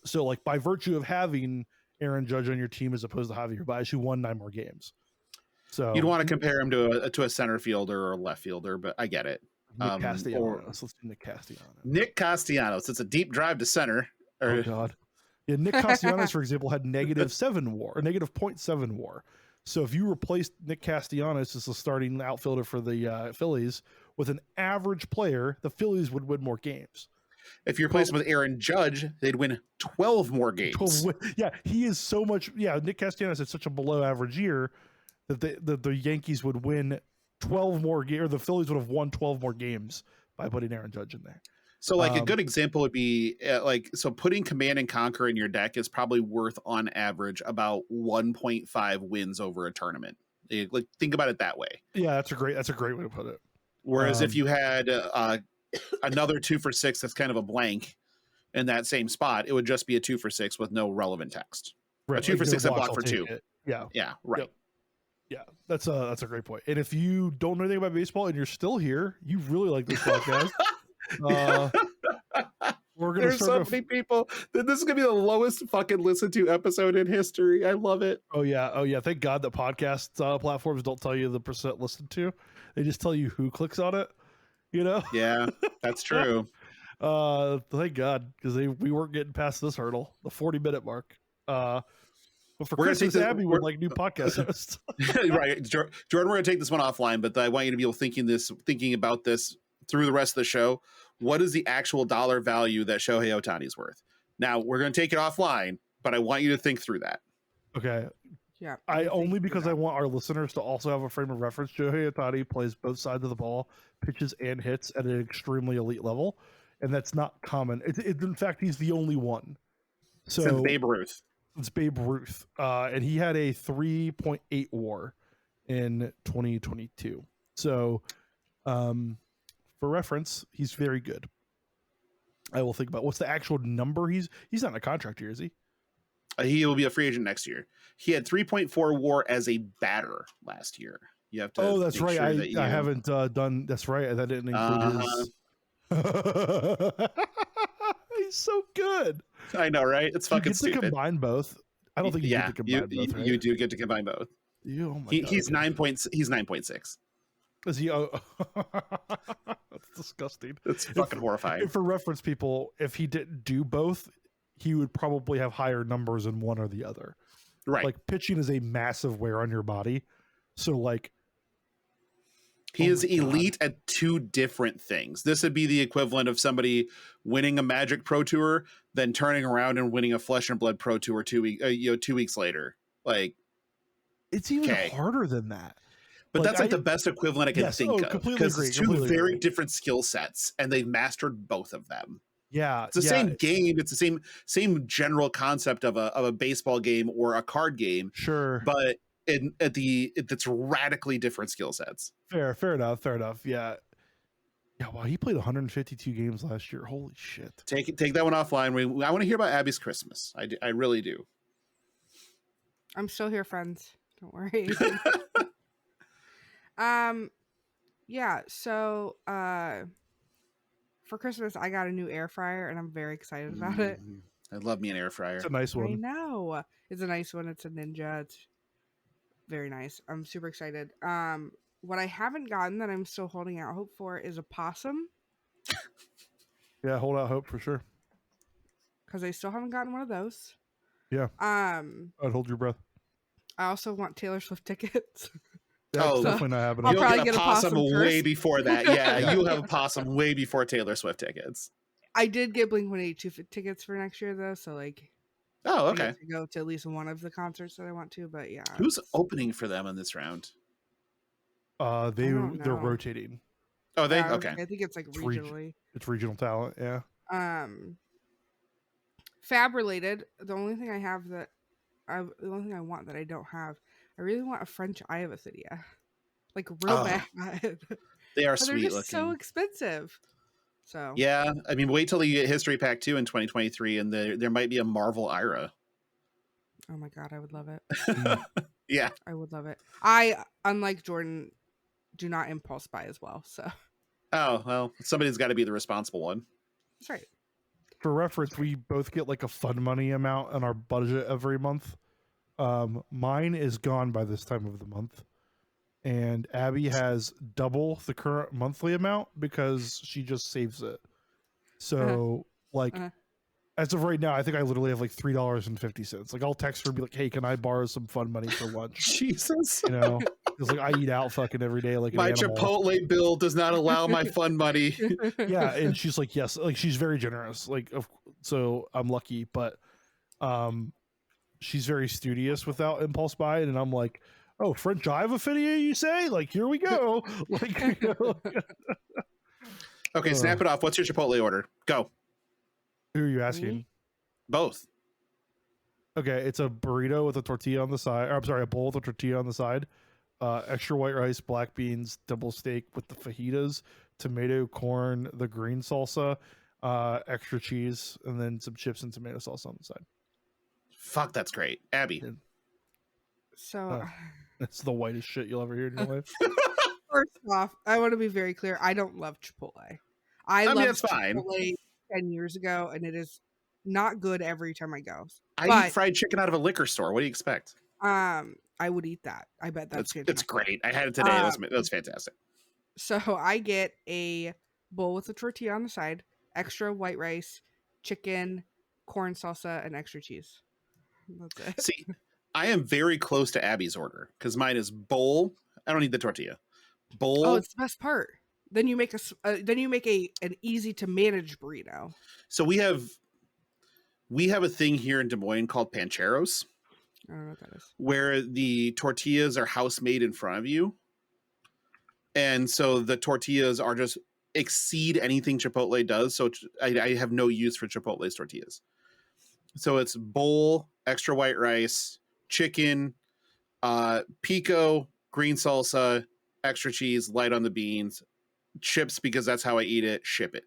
So like by virtue of having Aaron Judge on your team as opposed to Javier Baez, who won 9 more games. So you'd want to compare him to a center fielder or a left fielder, but I get it. Nick Castellanos. Let's do Nick Castellanos. Nick Castellanos. It's a deep drive to center. Oh God. Yeah, Nick Castellanos, for example, had -7 WAR or -0.7 WAR. So if you replaced Nick Castellanos as the starting outfielder for the Phillies with an average player, the Phillies would win more games. If you replace him with Aaron Judge, they'd win 12 more games. Yeah, he is so much. Yeah, Nick Castellanos had such a below average year that the Yankees would win 12 more games, or the Phillies would have won 12 more games by putting Aaron Judge in there. So like a good example would be so putting Command and Conquer in your deck is probably worth on average about 1.5 wins over a tournament. Like, think about it that way. Yeah, that's a great way to put it. Whereas if you had another 2 for 6 that's kind of a blank in that same spot, it would just be a 2 for 6 with no relevant text. Right, a 2 for 6 that block for 2. Yeah, right. Yep. Yeah, that's a great point. And if you don't know anything about baseball and you're still here, you really like this podcast. We're gonna. There's so many people. This is gonna be the lowest fucking listened to episode in history. I love it. Oh yeah. Thank God that podcast platforms don't tell you the percent listened to. They just tell you who clicks on it. You know. Yeah, that's true. Thank God, because we weren't getting past this hurdle, the 40-minute mark. But for Christmas, Abby would like new podcast hosts. Right, Jordan, we're going to take this one offline, but I want you to be thinking about this through the rest of the show. What is the actual dollar value that Shohei Ohtani is worth? Now, we're going to take it offline, but I want you to think through that. Okay. Yeah. Because I want our listeners to also have a frame of reference. Shohei Ohtani plays both sides of the ball, pitches and hits at an extremely elite level, and that's not common. In fact, he's the only one. So since Babe Ruth. It's Babe Ruth, and he had a 3.8 WAR in 2022. So, for reference, he's very good. I will think about what's the actual number. He's not in a contract here, is he? He will be a free agent next year. He had 3.4 WAR as a batter last year. You have to. Oh, that's right. I haven't done. That's right. That didn't include his. He's so good. I know, right? It's fucking stupid. You get to combine both. I don't think you get to combine both. Right? You do get to combine both. Oh my God, he's 9.6. Is he? Oh, that's disgusting. It's fucking horrifying. For reference, people, if he didn't do both, he would probably have higher numbers in one or the other. Right. Like pitching is a massive wear on your body. So like. He is elite at 2 different things. This would be the equivalent of somebody winning a Magic Pro Tour, then turning around and winning a Flesh and Blood Pro Tour 2 weeks later. Like, it's even harder than that. But that's like the best equivalent I can think of, because it's 2 very different skill sets, and they've mastered both of them. Yeah, it's the same game. It's the same general concept of a baseball game or a card game. Sure, but it's radically different skill sets. Fair enough. Yeah. Yeah, wow, he played 152 games last year. Holy shit. Take that one offline. I want to hear about Abby's Christmas. I really do. I'm still here, friends. Don't worry. Yeah, so for Christmas I got a new air fryer and I'm very excited about it. I love me an air fryer. It's a nice I one. know. It's a nice one. It's a Ninja. It's very nice. I'm super excited. What I haven't gotten that I'm still holding out hope for is a possum Yeah, hold out hope for sure. because I still haven't gotten one of those. Yeah. Um, I'd hold your breath. I also want Taylor Swift tickets. That's Oh, definitely not happening. I'll You'll probably get a get a possum possum way first. before that. Yeah, you'll have a possum way before Taylor Swift tickets. I did get Blink-182 tickets for next year though, so like Oh, I okay. get to go to at least one of the concerts that I want to. But yeah, Who's opening for them in this round? don't They're know. rotating. Oh, they Yeah, okay. I think it's like It's regionally. It's regional talent. Yeah. Fab related. The only thing I have that the only thing I want that I don't have, I really want a French Ayavathidia, like real Oh, bad. They are But they're sweet just looking. so expensive. So Yeah, I mean, wait till you get History Pack 2 in 2023, and there might be a Marvel Ira. oh my god, I would love it. Yeah. I would love it. I, unlike Jordan, do not impulse buy as well. So Oh well, somebody's got to be the responsible one. that's right. For reference, we both get like a fun money amount on our budget every month. Mine is gone by this time of the month, and Abby has double the current monthly amount because she just saves it. So like Uh-huh. as of right now, I think I literally have like $3.50. Like I'll text her and be like, "Hey, can I borrow some fun money for lunch?" Jesus. You know, because like I eat out fucking every day like an My animal. Chipotle bill does not allow my fun money. Yeah, and she's like, yes, like she's very generous. Like, so I'm lucky, but she's very studious without impulse buy, and I'm like, oh, French Ayavathidia, you say? Like, here we go. Like, you know, Okay, snap it off. What's your Chipotle order? Go. who are you asking? Both. Okay, it's a burrito with a tortilla on the side. Or, I'm sorry, a bowl with a tortilla on the side. Extra white rice, black beans, double steak with the fajitas, tomato, corn, the green salsa, extra cheese, and then some chips and tomato sauce on the side. Fuck, that's great. Abby. Yeah. So It's the whitest shit you'll ever hear in your life. first off, I want to be very clear. I don't love Chipotle. I mean, loved it's fine. Chipotle 10 years ago, and it is not good every time I go. I eat fried chicken out of a liquor store. What do you expect? I would eat that. I bet that's fantastic. It's great. I had it today. That was fantastic. So I get a bowl with a tortilla on the side, extra white rice, chicken, corn salsa, and extra cheese. That's it. See, I am very close to Abby's order because mine is bowl. I don't need the tortilla. Bowl. Oh, it's the best part. Then you make an easy to manage burrito. So we have a thing here in Des Moines called pancheros. I don't know what that is. Where the tortillas are house made in front of you. And so the tortillas are just exceed anything Chipotle does. So I have no use for Chipotle's tortillas. So it's bowl, extra white rice, chicken, pico, green salsa, extra cheese, light on the beans, chips because that's how I eat it, ship it.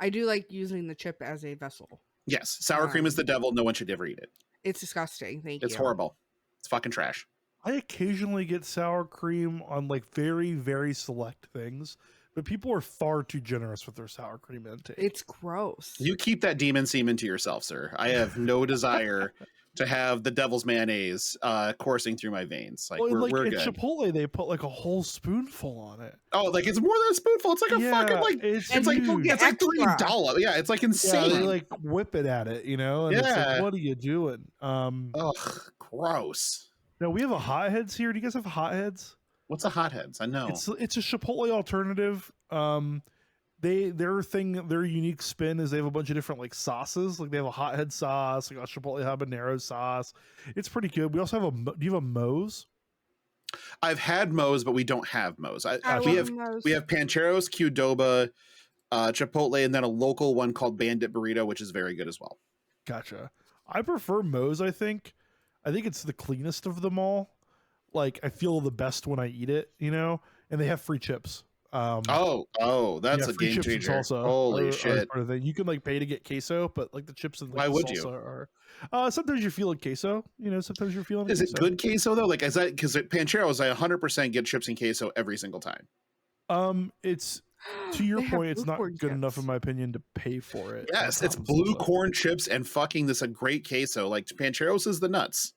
I do like using the chip as a vessel. Yes, sour cream is the devil. No one should ever eat it. It's disgusting. Thank you. It's horrible. It's fucking trash. I occasionally get sour cream on like very, very select things, but people are far too generous with their sour cream intake. It's gross. You keep that demon semen to yourself, sir. I have no desire to have the devil's mayonnaise coursing through my veins. Like, well, we're in good. Chipotle, they put like a whole spoonful on it. Oh, like it's more than a spoonful. It's like a fucking like it's like huge. it's like $3. Yeah, it's like insane. Yeah, they like whip it at it, you know? And it's like, what are you doing? Ugh, gross. No, we have a hotheads here. Do you guys have hotheads? What's a hotheads? I know. It's a Chipotle alternative. Their unique spin is they have a bunch of different like sauces. Like they have a hothead sauce, like a Chipotle habanero sauce. It's pretty good. We also have do you have a Moe's? I've had Moe's, but we don't have Moe's. We have Pancheros, Qdoba, Chipotle, and then a local one called Bandit Burrito, which is very good as well. Gotcha. I prefer Moe's. I think it's the cleanest of them all. Like I feel the best when I eat it, you know. And they have free chips. That's Yeah, a free game chips and changer. salsa Holy are shit. part of the thing. You can like pay to get queso, but like the chips and like Why the would you? salsa are. Sometimes you're feeling queso. Sometimes you're feeling Is it queso. good queso though? Like, is that because at Pancheros, I 100% get chips and queso every single time. It's to your They have point. It's blue not corn good enough, in chips. my opinion, to pay for it. On Yes, it's top of blue salsa. corn chips and fucking this a great queso. Like Pancheros is the nuts.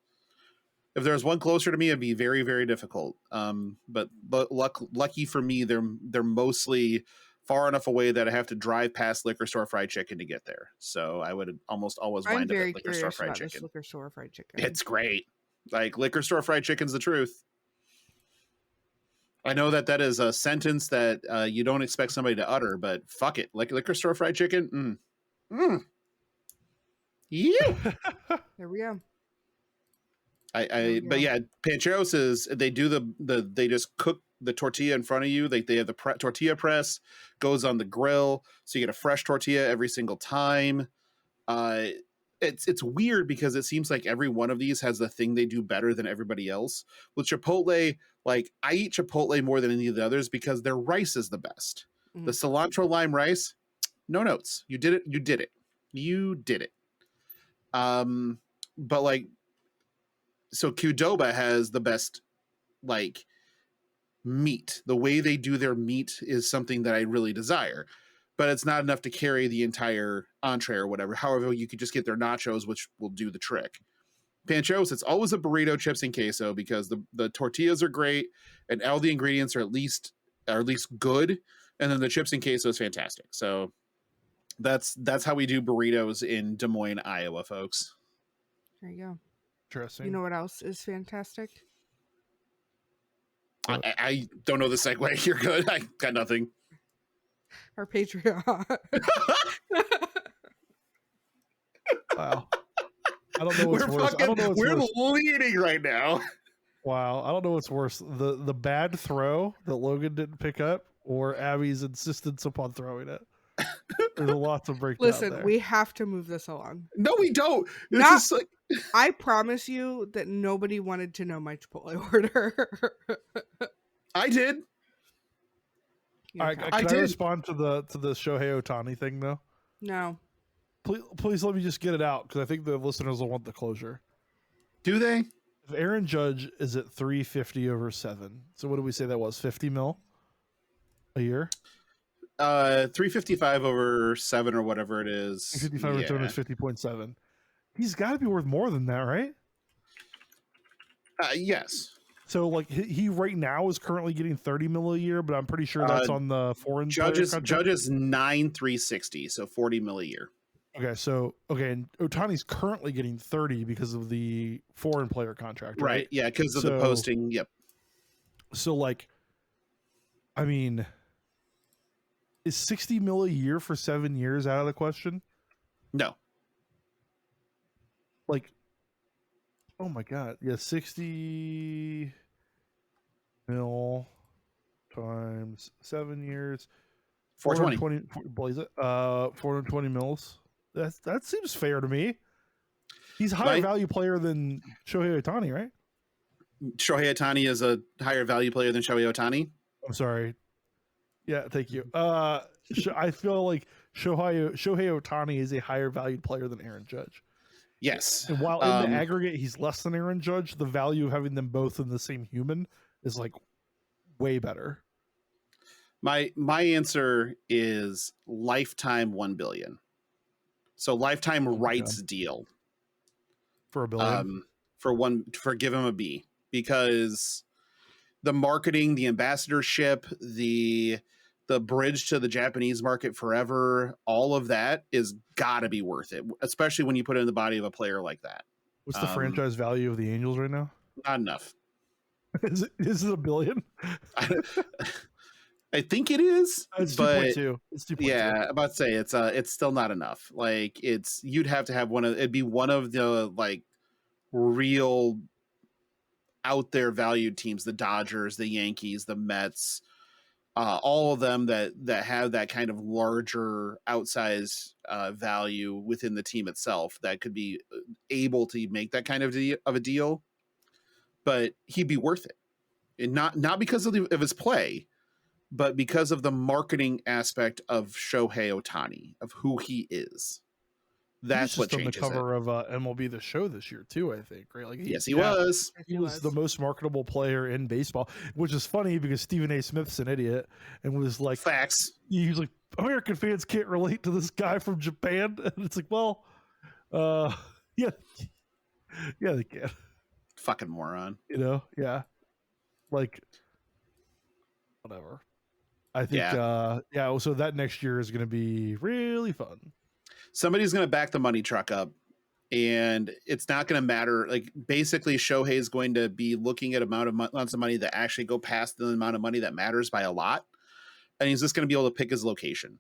If there's one closer to me, it'd be very, very difficult. But lucky for me, they're mostly far enough away that I have to drive past liquor store fried chicken to get there. So I would almost always I'm wind up very at liquor store curious fried about this chicken. liquor store fried chicken. It's great. Like liquor store fried chicken's the truth. I know that is a sentence that you don't expect somebody to utter, but fuck it, like liquor store fried chicken. You. There we go. But yeah, Pancheros is they do they just cook the tortilla in front of you. They have the tortilla press goes on the grill, so you get a fresh tortilla every single time. It's weird because it seems like every one of these has the thing they do better than everybody else. With Chipotle, like I eat Chipotle more than any of the others because their rice is the best. Mm-hmm. The cilantro lime rice, no notes. You did it. You did it. You did it. But like. So Qdoba has the best like meat. The way they do their meat is something that I really desire, but it's not enough to carry the entire entree or whatever. However, you could just get their nachos, which will do the trick. Panchos, it's always a burrito, chips, and queso because the tortillas are great and all the ingredients are at least good, and then the chips and queso is fantastic. So that's how we do burritos in Des Moines, Iowa, folks. There you go. Interesting. You know what else is fantastic? I don't know the segue. You're good. I got nothing. Our Patreon. Wow. I don't know what's worse. We're leading right now. Wow. I don't know what's worse. The bad throw that Logan didn't pick up or Abby's insistence upon throwing it. There's a lot to break down. Listen, we have to move this along. No, we don't. I promise you that nobody wanted to know my Chipotle order. I did. All right, can I respond to the Shohei Ohtani thing though? No. Please let me just get it out because I think the listeners will want the closure. Do they? If Aaron Judge is at 350 over 7, so what did we say that was? 50 mil a year? 355 over 7 or whatever it is. 355 over 7 is 50.7. He's got to be worth more than that, right? Yes. So, like, he right now is currently getting 30 mil a year, but I'm pretty sure that's on the foreign Judge's 9,360, so 40 mil a year. Okay, and Ohtani's currently getting 30 because of the foreign player contract, right? Yeah, because of the posting. Yep. So, like, I mean, is 60 mil a year for 7 years out of the question? No. Like, oh my god, yeah, 60 mil times 7 years, 420. Blaze it. 420 mils. That seems fair to me. He's a higher value player than Shohei Ohtani, right? Shohei Ohtani is a higher value player than Shohei Ohtani. I'm sorry. Yeah, thank you. I feel like Shohei Ohtani is a higher valued player than Aaron Judge. Yes. And while in the aggregate he's less than Aaron Judge, the value of having them both in the same human is like way better. My answer is lifetime $1 billion. So lifetime rights deal for $1 billion. For give him a B, because the marketing, the ambassadorship, the bridge to the Japanese market forever, all of that is gotta be worth it, especially when you put it in the body of a player like that. What's the franchise value of the Angels right now? Not enough. Is it $1 billion? I think it is. It's 2.2. It's 2.2. Yeah, I'm about to say it's still not enough. Like you'd have to have it'd be one of the like real out there valued teams, the Dodgers, the Yankees, the Mets, all of them that have that kind of larger outsized value within the team itself that could be able to make that kind of a deal. But he'd be worth it, and not because of his play, but because of the marketing aspect of Shohei Ohtani, of who he is. That's what on the changes it. cover of MLB The Show this year too, I think, right? Like Yes, he was. He was the most marketable player in baseball, which is funny because Stephen A. Smith's an idiot and was like, facts. He was like, American fans can't relate to this guy from Japan, and it's like, well, yeah, they can. Fucking moron. You know, yeah, like whatever. I think, so that next year is going to be really fun. Somebody's going to back the money truck up, and it's not going to matter. Like, basically, Shohei is going to be looking at amounts of money that actually go past the amount of money that matters by a lot, and he's just going to be able to pick his location,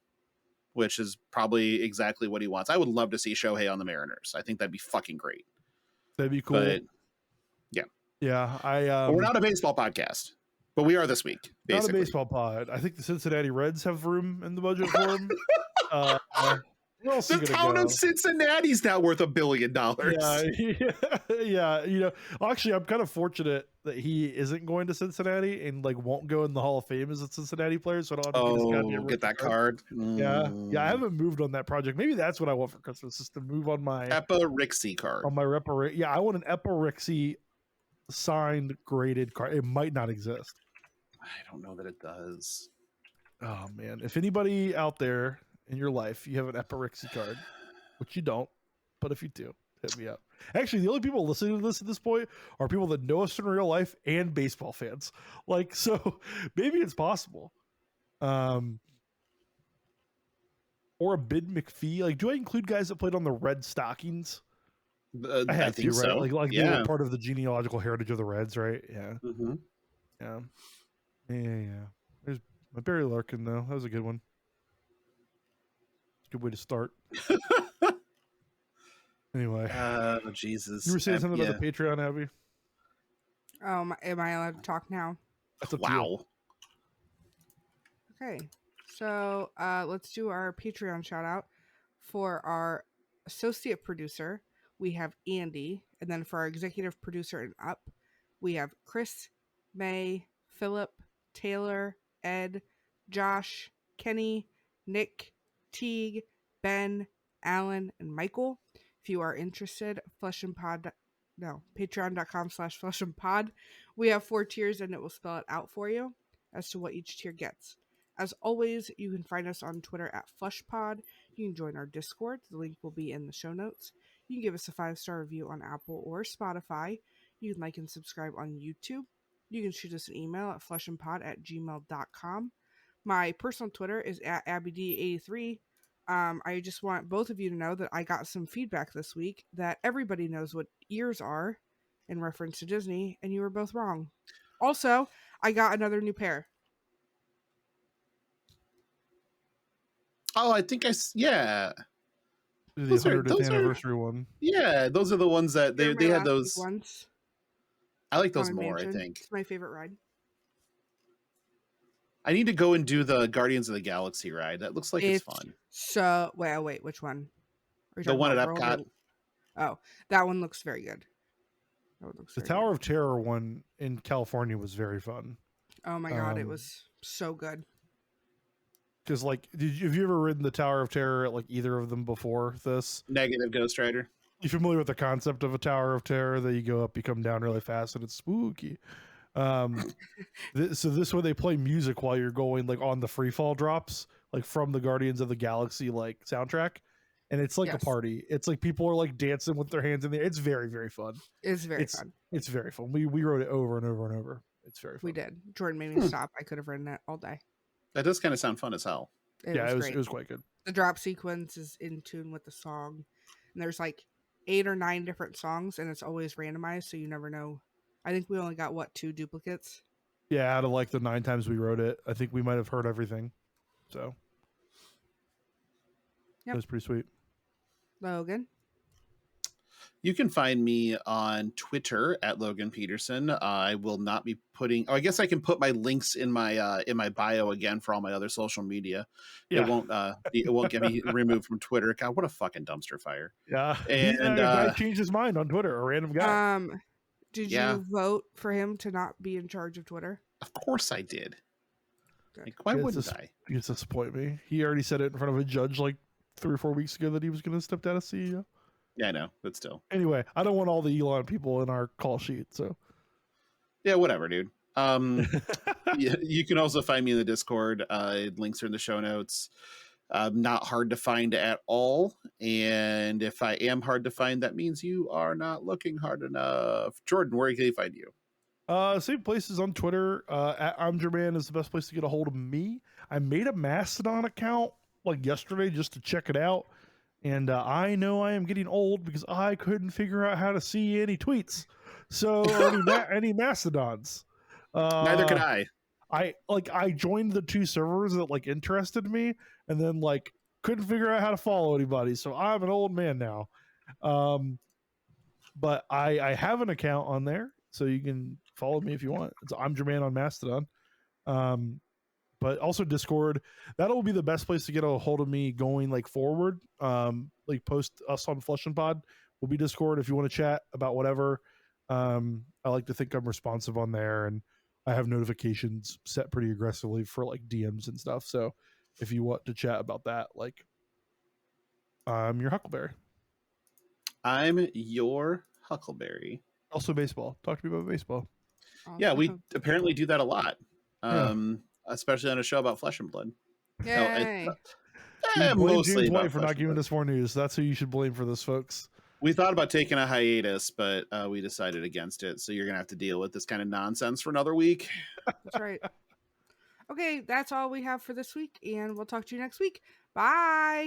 which is probably exactly what he wants. I would love to see Shohei on the Mariners. I think that'd be fucking great. That'd be cool. But, yeah, but we're not a baseball podcast. But we are this week. Basically. Not a baseball pod. I think the Cincinnati Reds have room in the budget for him. The town of Cincinnati's now worth $1 billion. Yeah. You know, actually, I'm kind of fortunate that he isn't going to Cincinnati and like won't go in the Hall of Fame as a Cincinnati player. So I don't have to get that card. Yeah. I haven't moved on that project. Maybe that's what I want for Christmas, is to move on my Epirixie card. On my Yeah, I want an Epirixie signed graded card. It might not exist. I don't know that it does. Oh man, if anybody out there in your life you have an Epirixie card, which you don't, but if you do, hit me up. Actually, the only people listening to this at this point are people that know us in real life and baseball fans. Like, so maybe it's possible. Or a Bid McPhee. Like, do I include guys that played on the Red Stockings? I have think to, right? so. Like they were part of the genealogical heritage of the Reds, right? Yeah. Mm-hmm. Yeah. There's my Barry Larkin, though. That was a good one. Good way to start. Anyway. Jesus. You were saying something about the Patreon, Abby? Am I allowed to talk now? That's up to you. Okay. So let's do our Patreon shout out for our associate producer. We have Andy. And then for our executive producer and up, we have Chris, May, Philip, Taylor, Ed, Josh, Kenny, Nick, Teague, Ben, Alan, and Michael. If you are interested, patreon.com/fleshandpod. We have 4 tiers and it will spell it out for you as to what each tier gets. As always, you can find us on Twitter at FlushPod. You can join our Discord. The link will be in the show notes. You can give us a 5-star review on Apple or Spotify. You can like and subscribe on YouTube. You can shoot us an email at fleshandpod@gmail.com. My personal Twitter is at AbbyD83. I just want both of you to know that I got some feedback this week that everybody knows what ears are in reference to Disney, and you were both wrong. Also, I got another new pair. Oh, I think the 100th anniversary one. Yeah, those are the ones that they had those ones. I like those more, I think. It's my favorite ride. I need to go and do the Guardians of the Galaxy ride. That looks like it's fun. So, wait, which one? The one at Epcot. Oh, that one looks very good. The Tower of Terror one in California was very fun. Oh my god, it was so good. Because, like, have you ever ridden the Tower of Terror at, like, either of them before this? Negative, Ghost Rider. You familiar with the concept of a Tower of Terror? That you go up, you come down really fast, and it's spooky. So this way they play music while you're going, like, on the free fall drops, like, from the Guardians of the Galaxy, like, soundtrack. And it's like a party. It's like people are, like, dancing with their hands in the air. It's very, very fun. It's very fun. It's very fun. We rode it over and over and over. It's very fun. We did. Jordan made me stop. I could have ridden it all day. That does kind of sound fun as hell. It was quite good. The drop sequence is in tune with the song. And there's like 8 or 9 different songs, and it's always randomized, so you never know. I think we only got, 2 duplicates? Yeah, out of like the 9 times we wrote it, I think we might have heard everything. So That was pretty sweet. Logan? You can find me on Twitter at Logan Peterson. I will not be putting. Oh, I guess I can put my links in my bio again for all my other social media. Yeah. It won't get me removed from Twitter. God, what a fucking dumpster fire! Yeah, and guy changed his mind on Twitter. A random guy. Did you vote for him to not be in charge of Twitter? Of course I did. Like, why He wouldn't I? He gets to disappoint me. He already said it in front of a judge like 3 or 4 weeks ago that he was going to step down as CEO. Yeah, I know, but still. Anyway, I don't want all the Elon people in our call sheet. So yeah, whatever, dude. You can also find me in the Discord. Links are in the show notes. Not hard to find at all. And if I am hard to find, that means you are not looking hard enough. Jordan, where can they find you? Same places on Twitter. At I'm Jerman is the best place to get a hold of me. I made a Mastodon account like yesterday just to check it out. And I know I am getting old because I couldn't figure out how to see any tweets. So or any Mastodons. Neither can I. I joined the 2 servers that like interested me and then like couldn't figure out how to follow anybody. So I'm an old man now. But I have an account on there, so you can follow me if you want. It's I'm Jermaine on Mastodon. But also Discord. That'll be the best place to get a hold of me going like forward. Like post us on Flush and Pod will be Discord if you want to chat about whatever. I like to think I'm responsive on there, and I have notifications set pretty aggressively for like DMs and stuff. So if you want to chat about that, like I'm your Huckleberry. I'm your Huckleberry. Also baseball. Talk to me about baseball. Yeah, we apparently do that a lot. Especially on a show about Flesh and Blood. Yay. Mostly James about White for not giving us more news. That's who you should blame for this, folks. We thought about taking a hiatus, but we decided against it. So you're going to have to deal with this kind of nonsense for another week. That's right. Okay, that's all we have for this week, and we'll talk to you next week. Bye.